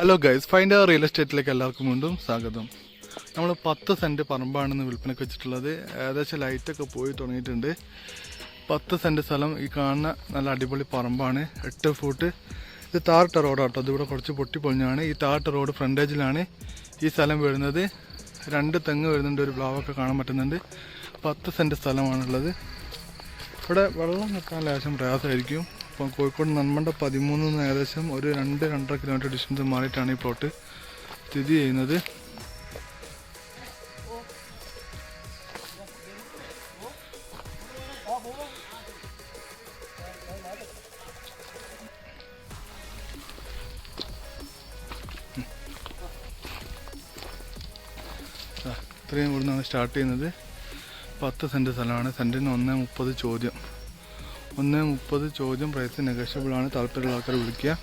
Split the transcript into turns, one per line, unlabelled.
Hello guys, find real എസ്റ്റേറ്റിലേക്ക് എല്ലാവർക്കും വീണ്ടും സ്വാഗതം. നമ്മൾ 10 സെൻറ്റ് പറമ്പാണെന്ന് വിൽപ്പനയ്ക്ക് വെച്ചിട്ടുള്ളത്. ഏകദേശം ലൈറ്റൊക്കെ പോയി തുടങ്ങിയിട്ടുണ്ട്. 10 സെൻറ്റ് സ്ഥലം, ഈ കാണുന്ന നല്ല അടിപൊളി പറമ്പാണ്. 8 ഫൂട്ട്. ഇത് താറിട്ട റോഡാട്ടോ. ഇതിവിടെ കുറച്ച് പൊട്ടിപ്പൊളിഞ്ഞാണ്. ഈ താറിട്ട റോഡ് ഫ്രണ്ടേജിലാണ് ഈ സ്ഥലം വരുന്നത്. 2 തെങ്ങ് വരുന്നുണ്ട്, ഒരു പ്ലാവൊക്കെ കാണാൻ പറ്റുന്നുണ്ട്. 10 സെൻറ്റ് സ്ഥലമാണുള്ളത്. ഇവിടെ വെള്ളം കിട്ടാൻ ലേശം പ്രയാസമായിരിക്കും. ഇപ്പം കോഴിക്കോട് നന്മണ്ട 13 ഏകദേശം ഒരു 2-2.5 കിലോമീറ്റർ ഡിസ്റ്റൻസ് മാറിയിട്ടാണ് ഈ പ്ലോട്ട് സ്ഥിതി ചെയ്യുന്നത്. ഇത്രയും ഇവിടുന്നാണ് സ്റ്റാർട്ട് ചെയ്യുന്നത്. 10 സെൻറ്റ് സ്ഥലമാണ്. സെൻറ്റിന് 1.30 ചോദ്യം. 1.30 ചോദ്യം. പ്രൈസ് നെഗോഷ്യബിൾ ആണ്. താല്പര്യമുള്ള ആൾക്കാർ വിളിക്കുക.